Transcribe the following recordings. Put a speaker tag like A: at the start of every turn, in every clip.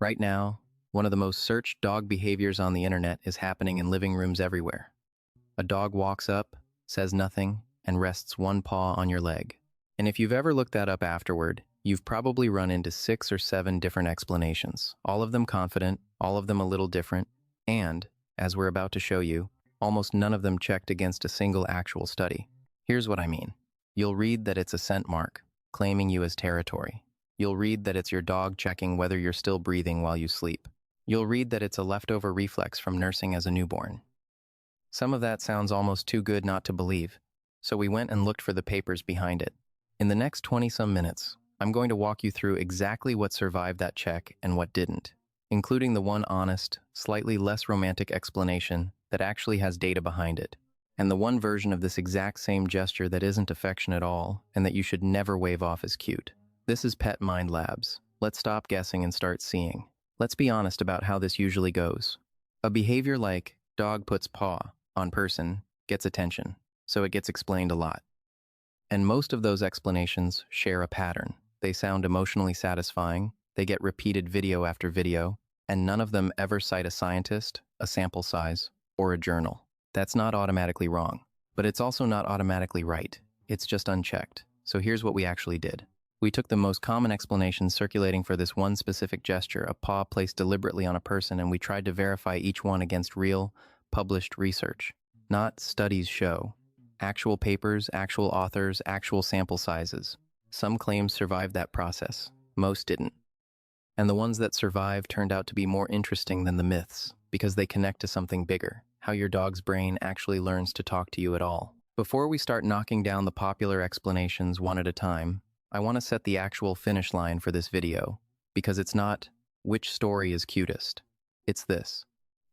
A: Right now, one of the most searched dog behaviors on the internet is happening in living rooms everywhere. A dog walks up, says nothing, and rests one paw on your leg. And if you've ever looked that up afterward, you've probably run into 6 or 7 different explanations, all of them confident, all of them a little different, and, as we're about to show you, almost none of them checked against a single actual study. Here's what I mean. You'll read that it's a scent mark, claiming you as territory. You'll read that it's your dog checking whether you're still breathing while you sleep. You'll read that it's a leftover reflex from nursing as a newborn. Some of that sounds almost too good not to believe, so we went and looked for the papers behind it. In the next 20-some minutes, I'm going to walk you through exactly what survived that check and what didn't, including the one honest, slightly less romantic explanation that actually has data behind it, and the one version of this exact same gesture that isn't affection at all and that you should never wave off as cute. This is PetMindLabs. Let's stop guessing and start seeing. Let's be honest about how this usually goes. A behavior like dog puts paw on person gets attention, so it gets explained a lot. And most of those explanations share a pattern. They sound emotionally satisfying, they get repeated video after video, and none of them ever cite a scientist, a sample size, or a journal. That's not automatically wrong, but it's also not automatically right. It's just unchecked. So here's what we actually did. We took the most common explanations circulating for this one specific gesture, a paw placed deliberately on a person, and we tried to verify each one against real, published research. Not studies show. Actual papers, actual authors, actual sample sizes. Some claims survived that process. Most didn't. And the ones that survived turned out to be more interesting than the myths, because they connect to something bigger, how your dog's brain actually learns to talk to you at all. Before we start knocking down the popular explanations one at a time, I want to set the actual finish line for this video, because it's not, which story is cutest? It's this.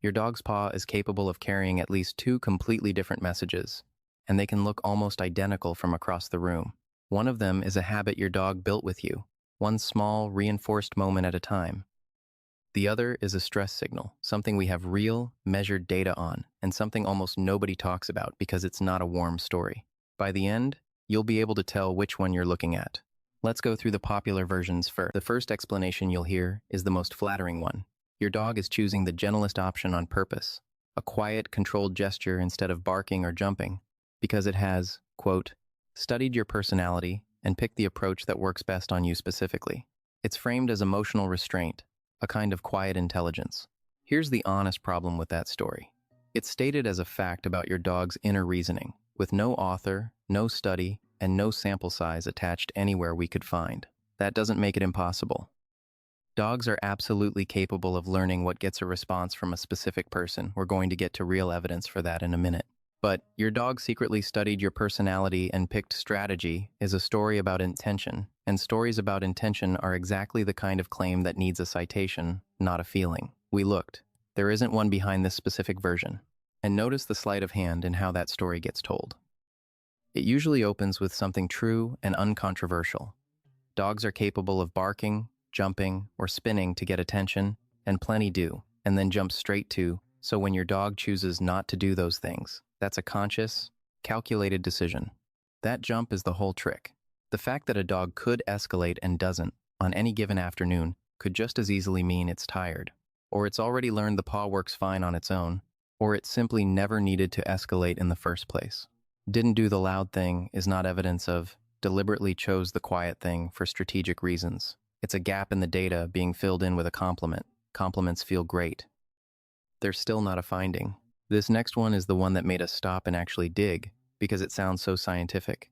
A: Your dog's paw is capable of carrying at least 2 completely different messages, and they can look almost identical from across the room. One of them is a habit your dog built with you, one small, reinforced moment at a time. The other is a stress signal, something we have real, measured data on, and something almost nobody talks about because it's not a warm story. By the end, you'll be able to tell which one you're looking at. Let's go through the popular versions first. The first explanation you'll hear is the most flattering one. Your dog is choosing the gentlest option on purpose, a quiet, controlled gesture instead of barking or jumping, because it has, quote, studied your personality and picked the approach that works best on you specifically. It's framed as emotional restraint, a kind of quiet intelligence. Here's the honest problem with that story. It's stated as a fact about your dog's inner reasoning, with no author, no study, and no sample size attached anywhere we could find. That doesn't make it impossible. Dogs are absolutely capable of learning what gets a response from a specific person. We're going to get to real evidence for that in a minute. But your dog secretly studied your personality and picked strategy is a story about intention, and stories about intention are exactly the kind of claim that needs a citation, not a feeling. We looked. There isn't one behind this specific version. And notice the sleight of hand in how that story gets told. It usually opens with something true and uncontroversial. Dogs are capable of barking, jumping, or spinning to get attention, and plenty do, and then jump straight to, so when your dog chooses not to do those things, that's a conscious, calculated decision. That jump is the whole trick. The fact that a dog could escalate and doesn't, on any given afternoon, could just as easily mean it's tired, or it's already learned the paw works fine on its own, or it simply never needed to escalate in the first place. Didn't do the loud thing is not evidence of deliberately chose the quiet thing for strategic reasons. It's a gap in the data being filled in with a compliment. Compliments feel great. They're still not a finding. This next one is the one that made us stop and actually dig, because it sounds so scientific.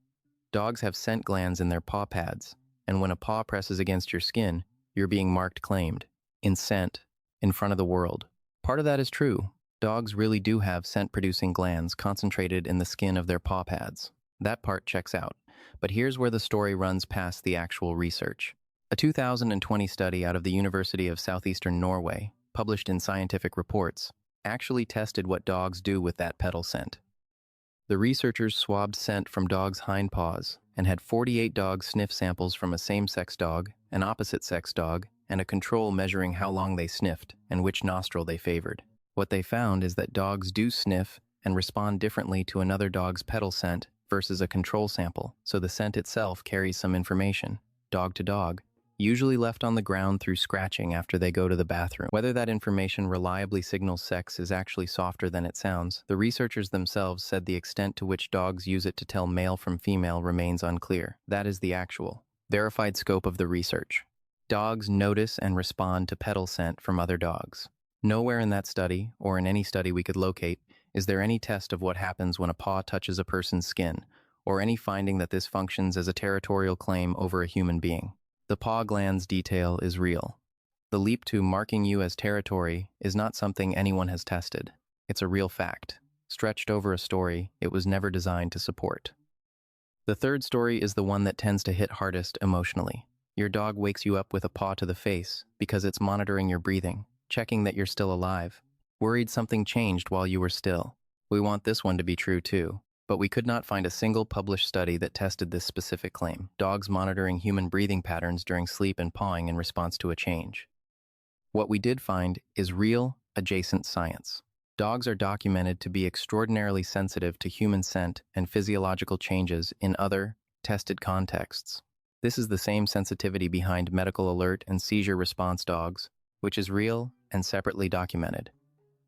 A: Dogs have scent glands in their paw pads, and when a paw presses against your skin, you're being marked claimed, in scent, in front of the world. Part of that is true. Dogs really do have scent-producing glands concentrated in the skin of their paw pads. That part checks out. But here's where the story runs past the actual research. A 2020 study out of the University of Southeastern Norway, published in Scientific Reports, actually tested what dogs do with that pedal scent. The researchers swabbed scent from dogs' hind paws and had 48 dog sniff samples from a same-sex dog, an opposite-sex dog, and a control measuring how long they sniffed and which nostril they favored. What they found is that dogs do sniff and respond differently to another dog's pedal scent versus a control sample, so the scent itself carries some information, dog to dog, usually left on the ground through scratching after they go to the bathroom. Whether that information reliably signals sex is actually softer than it sounds, the researchers themselves said the extent to which dogs use it to tell male from female remains unclear. That is the actual, verified scope of the research. Dogs notice and respond to pedal scent from other dogs. Nowhere in that study, or in any study we could locate, is there any test of what happens when a paw touches a person's skin, or any finding that this functions as a territorial claim over a human being. The paw glands detail is real. The leap to marking you as territory is not something anyone has tested. It's a real fact. Stretched over a story it was never designed to support. The third story is the one that tends to hit hardest emotionally. Your dog wakes you up with a paw to the face because it's monitoring your breathing, checking that you're still alive, worried something changed while you were still. We want this one to be true too. But we could not find a single published study that tested this specific claim. Dogs monitoring human breathing patterns during sleep and pawing in response to a change. What we did find is real, adjacent science. Dogs are documented to be extraordinarily sensitive to human scent and physiological changes in other, tested contexts. This is the same sensitivity behind medical alert and seizure response dogs, which is real and separately documented.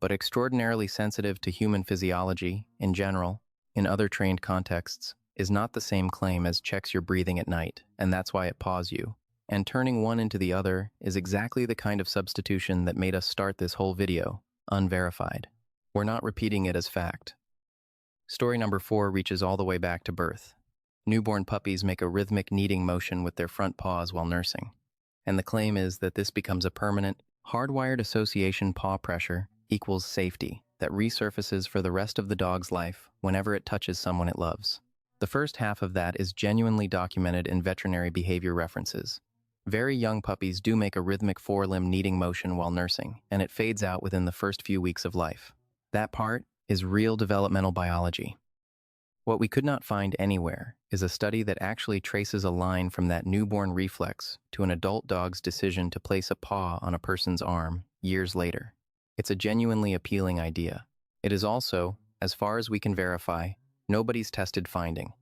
A: But extraordinarily sensitive to human physiology, in general, in other trained contexts, is not the same claim as checks your breathing at night, and that's why it paws you. And turning one into the other is exactly the kind of substitution that made us start this whole video, unverified. We're not repeating it as fact. Story number 4 reaches all the way back to birth. Newborn puppies make a rhythmic kneading motion with their front paws while nursing. And the claim is that this becomes a permanent, hardwired association paw pressure equals safety that resurfaces for the rest of the dog's life whenever it touches someone it loves. The first half of that is genuinely documented in veterinary behavior references. Very young puppies do make a rhythmic forelimb kneading motion while nursing, and it fades out within the first few weeks of life. That part is real developmental biology. What we could not find anywhere is a study that actually traces a line from that newborn reflex to an adult dog's decision to place a paw on a person's arm years later. It's a genuinely appealing idea. It is also, as far as we can verify, nobody's tested finding.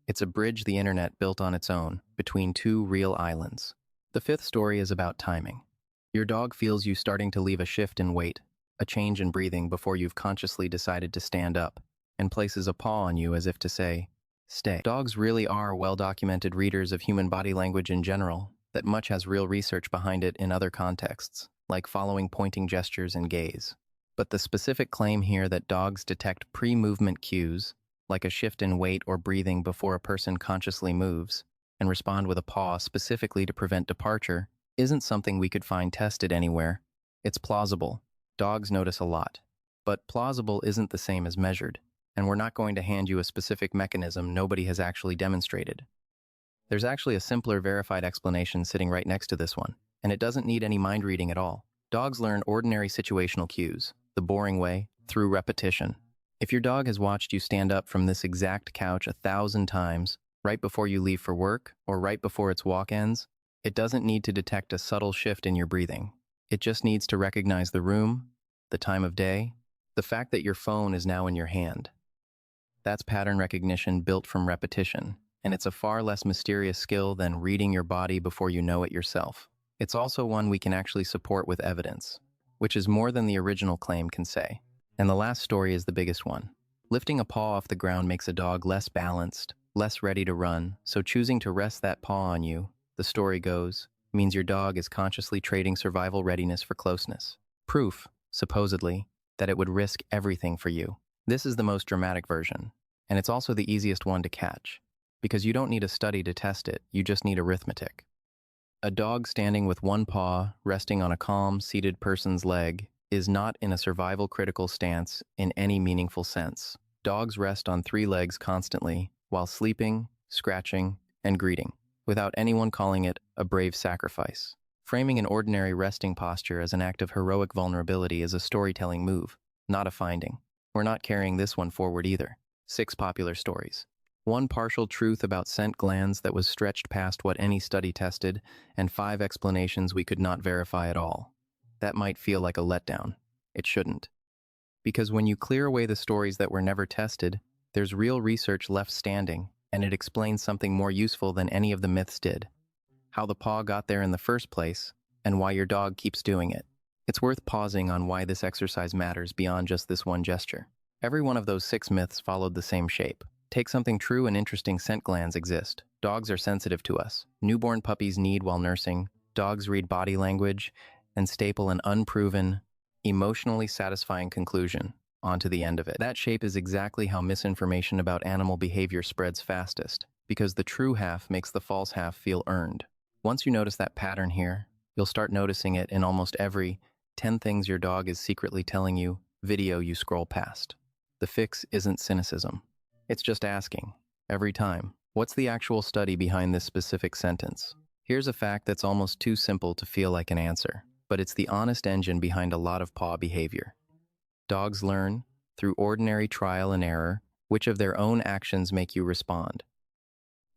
A: It's a bridge the internet built on its own, between two real islands. The fifth story is about timing. Your dog feels you starting to leave a shift in weight, a change in breathing before you've consciously decided to stand up, and places a paw on you as if to say, stay. Dogs really are well-documented readers of human body language in general, that much has real research behind it in other contexts, like following pointing gestures and gaze. But the specific claim here that dogs detect pre-movement cues, like a shift in weight or breathing before a person consciously moves, and respond with a paw specifically to prevent departure, isn't something we could find tested anywhere. It's plausible. Dogs notice a lot. But plausible isn't the same as measured, and we're not going to hand you a specific mechanism nobody has actually demonstrated. There's actually a simpler verified explanation sitting right next to this one, and it doesn't need any mind reading at all. Dogs learn ordinary situational cues, the boring way, through repetition. If your dog has watched you stand up from this exact couch 1,000 times, right before you leave for work or right before its walk ends, it doesn't need to detect a subtle shift in your breathing. It just needs to recognize the room, the time of day, the fact that your phone is now in your hand. That's pattern recognition built from repetition, and it's a far less mysterious skill than reading your body before you know it yourself. It's also one we can actually support with evidence, which is more than the original claim can say. And the last story is the biggest one. Lifting a paw off the ground makes a dog less balanced, less ready to run, so choosing to rest that paw on you, the story goes, means your dog is consciously trading survival readiness for closeness. Proof, supposedly, that it would risk everything for you. This is the most dramatic version, and it's also the easiest one to catch, because you don't need a study to test it, you just need arithmetic. A dog standing with one paw resting on a calm, seated person's leg is not in a survival-critical stance in any meaningful sense. Dogs rest on 3 legs constantly while sleeping, scratching, and greeting, without anyone calling it a brave sacrifice. Framing an ordinary resting posture as an act of heroic vulnerability is a storytelling move, not a finding. We're not carrying this one forward either. 6 popular stories. 1 partial truth about scent glands that was stretched past what any study tested, and 5 explanations we could not verify at all. That might feel like a letdown. It shouldn't. Because when you clear away the stories that were never tested, there's real research left standing, and it explains something more useful than any of the myths did. how the paw got there in the first place, and why your dog keeps doing it. It's worth pausing on why this exercise matters beyond just this one gesture. Every one of those 6 myths followed the same shape. Take something true and interesting: scent glands exist. Dogs are sensitive to us. Newborn puppies need while nursing. Dogs read body language, and staple an unproven, emotionally satisfying conclusion onto the end of it. That shape is exactly how misinformation about animal behavior spreads fastest, because the true half makes the false half feel earned. Once you notice that pattern here, you'll start noticing it in almost every 10 things your dog is secretly telling you video you scroll past. The fix isn't cynicism. It's just asking, every time, what's the actual study behind this specific sentence? Here's a fact that's almost too simple to feel like an answer, but it's the honest engine behind a lot of paw behavior. Dogs learn, through ordinary trial and error, which of their own actions make you respond.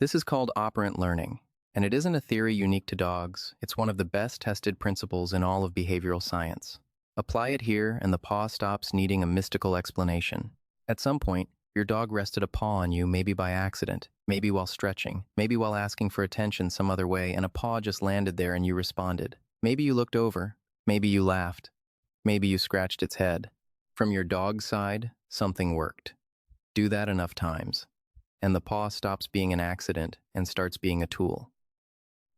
A: This is called operant learning, and it isn't a theory unique to dogs. It's one of the best tested principles in all of behavioral science. Apply it here, and the paw stops needing a mystical explanation. At some point, your dog rested a paw on you, maybe by accident, maybe while stretching, maybe while asking for attention some other way, and a paw just landed there and you responded. Maybe you looked over, maybe you laughed, maybe you scratched its head. From your dog's side, something worked. Do that enough times, and the paw stops being an accident and starts being a tool.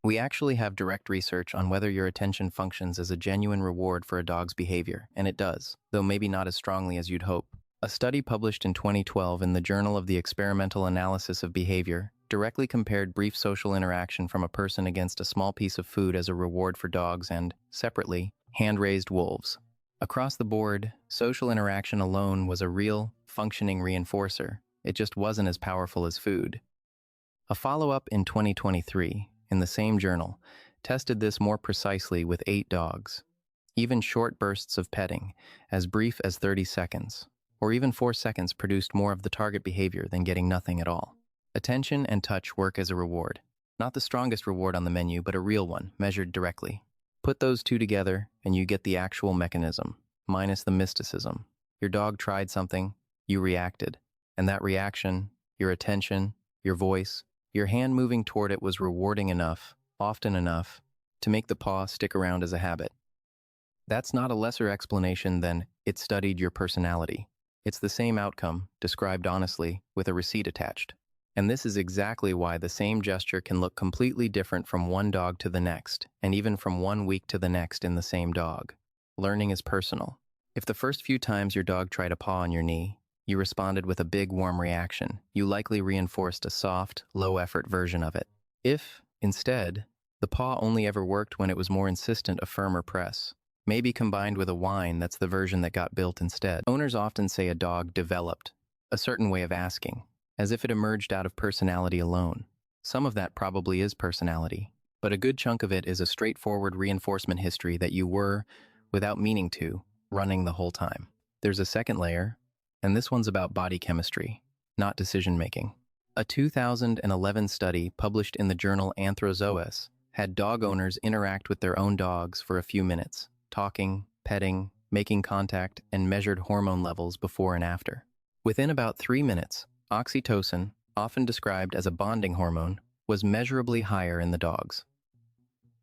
A: We actually have direct research on whether your attention functions as a genuine reward for a dog's behavior, and it does, though maybe not as strongly as you'd hope. A study published in 2012 in the Journal of the Experimental Analysis of Behavior directly compared brief social interaction from a person against a small piece of food as a reward for dogs and, separately, hand-raised wolves. Across the board, social interaction alone was a real, functioning reinforcer. It just wasn't as powerful as food. A follow-up in 2023, in the same journal, tested this more precisely with 8 dogs. Even short bursts of petting, as brief as 30 seconds, or even 4 seconds, produced more of the target behavior than getting nothing at all. Attention and touch work as a reward. Not the strongest reward on the menu, but a real one, measured directly. Put those two together, and you get the actual mechanism, minus the mysticism. Your dog tried something, you reacted, and that reaction, your attention, your voice, your hand moving toward it was rewarding enough, often enough, to make the paw stick around as a habit. That's not a lesser explanation than it studied your personality. It's the same outcome, described honestly, with a receipt attached. And this is exactly why the same gesture can look completely different from one dog to the next, and even from one week to the next in the same dog. Learning is personal. If the first few times your dog tried a paw on your knee, you responded with a big warm reaction, you likely reinforced a soft, low-effort version of it. If, instead, the paw only ever worked when it was more insistent, a firmer press, maybe combined with a whine, that's the version that got built instead. Owners often say a dog developed a certain way of asking, as if it emerged out of personality alone. Some of that probably is personality, but a good chunk of it is a straightforward reinforcement history that you were, without meaning to, running the whole time. There's a second layer, and this one's about body chemistry, not decision-making. A 2011 study published in the journal Anthrozoös had dog owners interact with their own dogs for a few minutes, talking, petting, making contact, and measured hormone levels before and after. Within about 3 minutes, oxytocin, often described as a bonding hormone, was measurably higher in the dogs.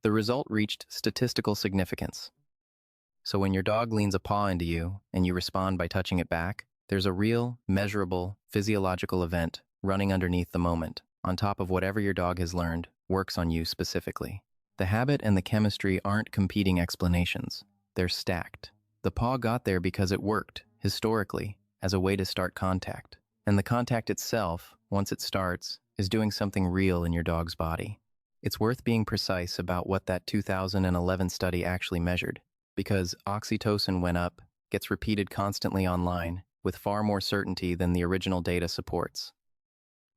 A: The result reached statistical significance. So when your dog leans a paw into you and you respond by touching it back, there's a real, measurable, physiological event running underneath the moment, on top of whatever your dog has learned works on you specifically. The habit and the chemistry aren't competing explanations. They're stacked. The paw got there because it worked, historically, as a way to start contact. And the contact itself, once it starts, is doing something real in your dog's body. It's worth being precise about what that 2011 study actually measured, because oxytocin went up, gets repeated constantly online, with far more certainty than the original data supports.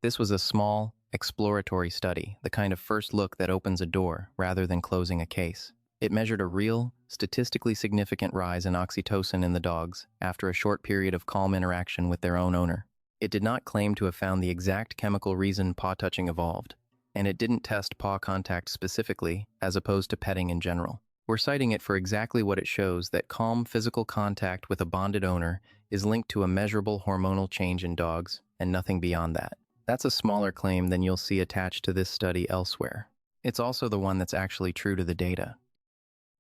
A: This was a small, exploratory study, the kind of first look that opens a door rather than closing a case. It measured a real, statistically significant rise in oxytocin in the dogs after a short period of calm interaction with their own owner. It did not claim to have found the exact chemical reason paw touching evolved, and it didn't test paw contact specifically, as opposed to petting in general. We're citing it for exactly what it shows: that calm physical contact with a bonded owner is linked to a measurable hormonal change in dogs, and nothing beyond that. That's a smaller claim than you'll see attached to this study elsewhere. It's also the one that's actually true to the data.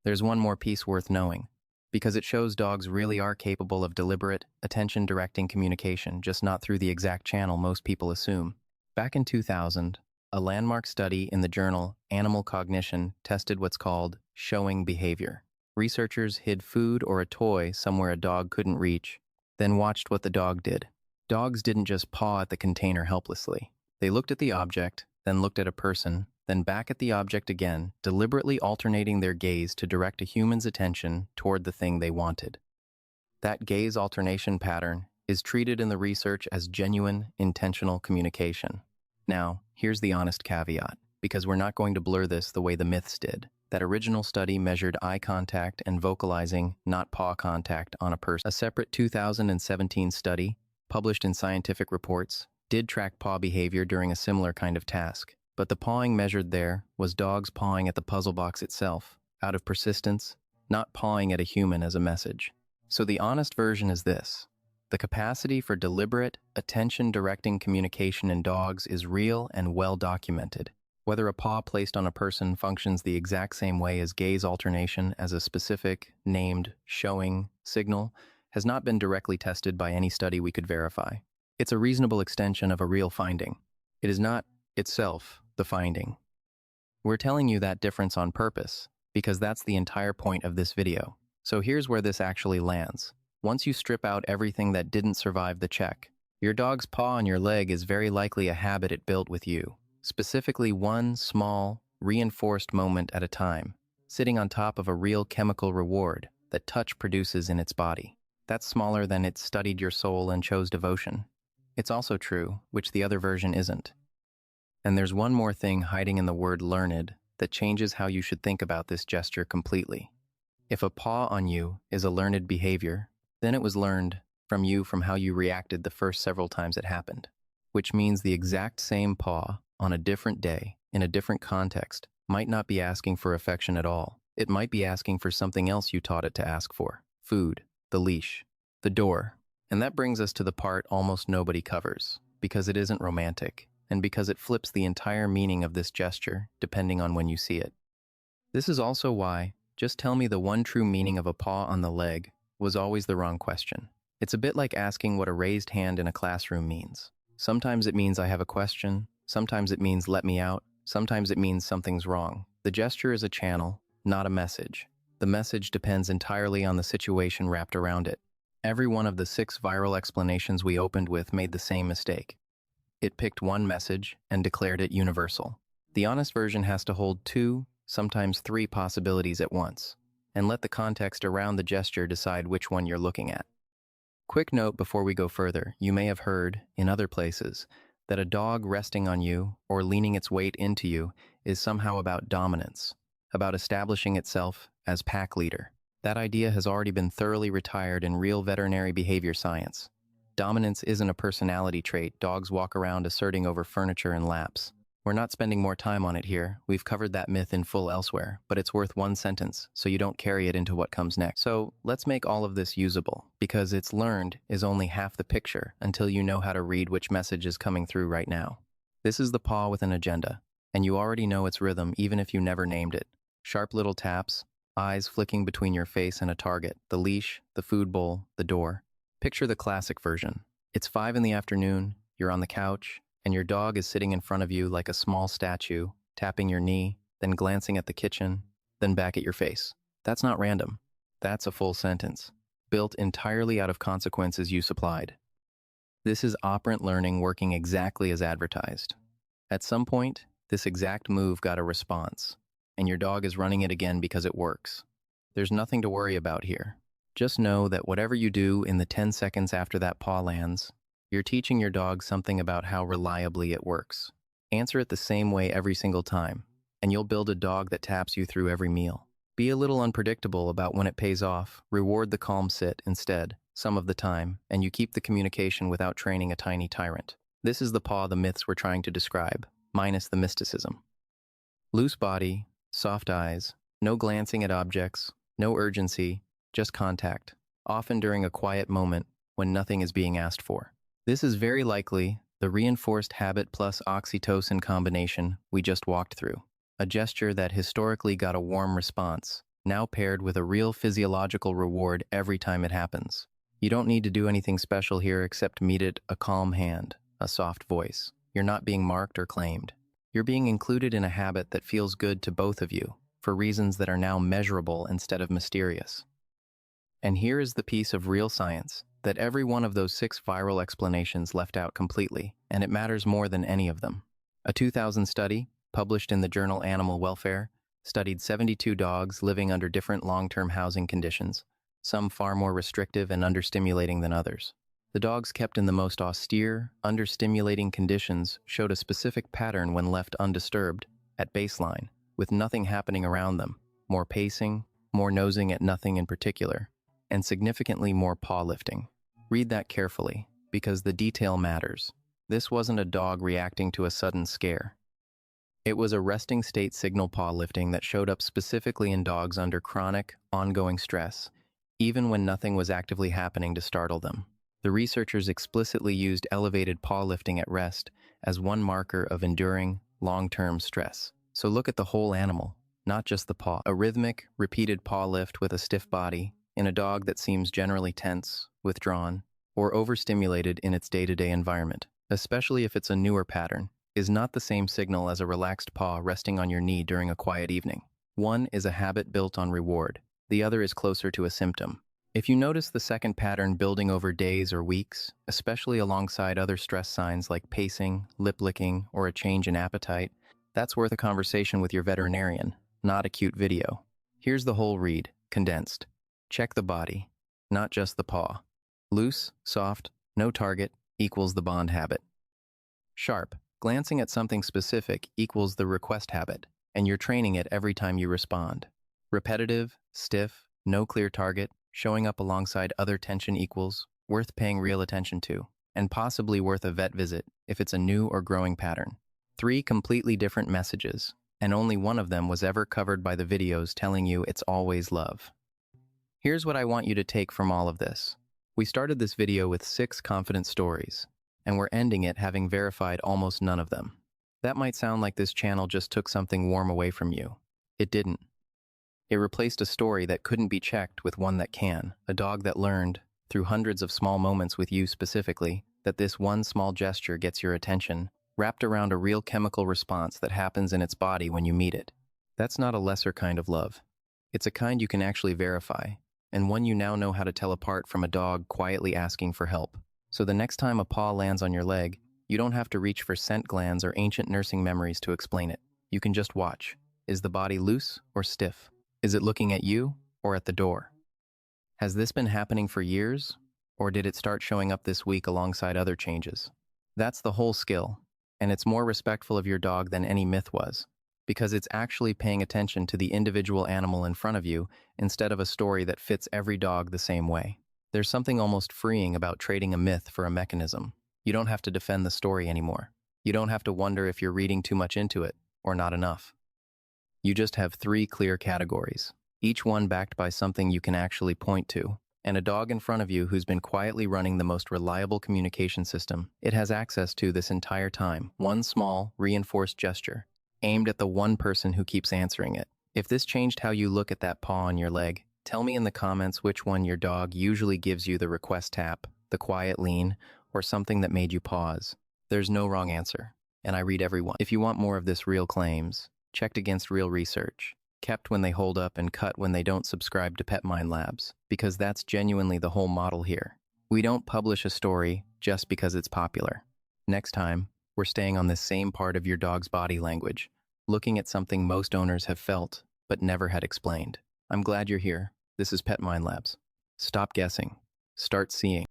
A: There's one more piece worth knowing, because it shows dogs really are capable of deliberate, attention-directing communication, just not through the exact channel most people assume. Back in 2000, a landmark study in the journal Animal Cognition tested what's called showing behavior. Researchers hid food or a toy somewhere a dog couldn't reach, then watched what the dog did. Dogs didn't just paw at the container helplessly. They looked at the object, then looked at a person, then back at the object again, deliberately alternating their gaze to direct a human's attention toward the thing they wanted. That gaze alternation pattern is treated in the research as genuine, intentional communication. Now, here's the honest caveat, because we're not going to blur this the way the myths did. That original study measured eye contact and vocalizing, not paw contact, on a person. A separate 2017 study, published in Scientific Reports, did track paw behavior during a similar kind of task. But the pawing measured there was dogs pawing at the puzzle box itself, out of persistence, not pawing at a human as a message. So the honest version is this. The capacity for deliberate, attention-directing communication in dogs is real and well documented. Whether a paw placed on a person functions the exact same way as gaze alternation as a specific, named, showing signal has not been directly tested by any study we could verify. It's a reasonable extension of a real finding. It is not, itself, the finding. We're telling you that difference on purpose, because that's the entire point of this video. So here's where this actually lands. Once you strip out everything that didn't survive the check, your dog's paw on your leg is very likely a habit it built with you, specifically one small, reinforced moment at a time, sitting on top of a real chemical reward that touch produces in its body. That's smaller than it studied your soul and chose devotion. It's also true, which the other version isn't. And there's one more thing hiding in the word learned that changes how you should think about this gesture completely. If a paw on you is a learned behavior, then it was learned from how you reacted the first several times it happened, which means the exact same paw on a different day, in a different context, might not be asking for affection at all. It might be asking for something else you taught it to ask for: food, the leash, the door. And that brings us to the part almost nobody covers, because it isn't romantic, and because it flips the entire meaning of this gesture, depending on when you see it. This is also why, just tell me the one true meaning of a paw on the leg, was always the wrong question. It's a bit like asking what a raised hand in a classroom means. Sometimes it means I have a question, sometimes it means let me out, sometimes it means something's wrong. The gesture is a channel, not a message. The message depends entirely on the situation wrapped around it. Every one of the 6 viral explanations we opened with made the same mistake. It picked one message and declared it universal. The honest version has to hold 2, sometimes 3 possibilities at once, and let the context around the gesture decide which one you're looking at. Quick note before we go further, you may have heard, in other places, that a dog resting on you or leaning its weight into you is somehow about dominance, about establishing itself as pack leader. That idea has already been thoroughly retired in real veterinary behavior science. Dominance isn't a personality trait dogs walk around asserting over furniture and laps. We're not spending more time on it here. We've covered that myth in full elsewhere, but it's worth one sentence, so you don't carry it into what comes next. So let's make all of this usable, because it's learned is only half the picture until you know how to read which message is coming through right now. This is the paw with an agenda, and you already know its rhythm even if you never named it. Sharp little taps, eyes flicking between your face and a target, the leash, the food bowl, the door. Picture the classic version. It's 5 in the afternoon, you're on the couch, and your dog is sitting in front of you like a small statue, tapping your knee, then glancing at the kitchen, then back at your face. That's not random. That's a full sentence, built entirely out of consequences you supplied. This is operant learning working exactly as advertised. At some point, this exact move got a response, and your dog is running it again because it works. There's nothing to worry about here. Just know that whatever you do in the 10 seconds after that paw lands, you're teaching your dog something about how reliably it works. Answer it the same way every single time, and you'll build a dog that taps you through every meal. Be a little unpredictable about when it pays off. Reward the calm sit instead, some of the time, and you keep the communication without training a tiny tyrant. This is the paw the myths were trying to describe, minus the mysticism. Loose body, soft eyes, no glancing at objects, no urgency, just contact, often during a quiet moment when nothing is being asked for. This is very likely the reinforced habit plus oxytocin combination we just walked through. a gesture that historically got a warm response, now paired with a real physiological reward every time it happens. You don't need to do anything special here except meet it a calm hand, a soft voice. You're not being marked or claimed. You're being included in a habit that feels good to both of you, for reasons that are now measurable instead of mysterious. And here is the piece of real science, that every one of those 6 viral explanations left out completely, and it matters more than any of them. A 2000 study, published in the journal Animal Welfare, studied 72 dogs living under different long-term housing conditions, some far more restrictive and understimulating than others. The dogs kept in the most austere, understimulating conditions showed a specific pattern when left undisturbed, at baseline, with nothing happening around them, more pacing, more nosing at nothing in particular, and significantly more paw lifting. Read that carefully, because the detail matters. This wasn't a dog reacting to a sudden scare. It was a resting state signal paw lifting that showed up specifically in dogs under chronic, ongoing stress, even when nothing was actively happening to startle them. The researchers explicitly used elevated paw lifting at rest as one marker of enduring, long-term stress. So look at the whole animal, not just the paw. A rhythmic, repeated paw lift with a stiff body in a dog that seems generally tense, withdrawn, or overstimulated in its day-to-day environment, especially if it's a newer pattern, is not the same signal as a relaxed paw resting on your knee during a quiet evening. One is a habit built on reward. The other is closer to a symptom. If you notice the second pattern building over days or weeks, especially alongside other stress signs like pacing, lip licking, or a change in appetite, that's worth a conversation with your veterinarian, not a cute video. Here's the whole read, condensed. Check the body, not just the paw. Loose, soft, no target equals the bond habit. Sharp, glancing at something specific equals the request habit, and you're training it every time you respond. Repetitive, stiff, no clear target, showing up alongside other tension equals, worth paying real attention to, and possibly worth a vet visit if it's a new or growing pattern. 3 completely different messages, and only one of them was ever covered by the videos telling you it's always love. Here's what I want you to take from all of this. We started this video with 6 confident stories, and we're ending it having verified almost none of them. That might sound like this channel just took something warm away from you. It didn't. It replaced a story that couldn't be checked with one that can, a dog that learned, through hundreds of small moments with you specifically, that this one small gesture gets your attention, wrapped around a real chemical response that happens in its body when you meet it. That's not a lesser kind of love. It's a kind you can actually verify, and one you now know how to tell apart from a dog quietly asking for help. So the next time a paw lands on your leg, you don't have to reach for scent glands or ancient nursing memories to explain it. You can just watch. Is the body loose or stiff? Is it looking at you or at the door? Has this been happening for years, or did it start showing up this week alongside other changes? That's the whole skill, and it's more respectful of your dog than any myth was, because it's actually paying attention to the individual animal in front of you instead of a story that fits every dog the same way. There's something almost freeing about trading a myth for a mechanism. You don't have to defend the story anymore. You don't have to wonder if you're reading too much into it or not enough. You just have 3 clear categories, each one backed by something you can actually point to, and a dog in front of you who's been quietly running the most reliable communication system it has access to this entire time. One small, reinforced gesture, aimed at the one person who keeps answering it. If this changed how you look at that paw on your leg, tell me in the comments which one your dog usually gives you: the request tap, the quiet lean, or something that made you pause. There's no wrong answer, and I read every one. If you want more of this real claims, checked against real research, kept when they hold up and cut when they don't, subscribe to PetMindLabs, because that's genuinely the whole model here. We don't publish a story just because it's popular. Next time, we're staying on this same part of your dog's body language, looking at something most owners have felt but never had explained. I'm glad you're here. This is PetMindLabs. Stop guessing. Start seeing.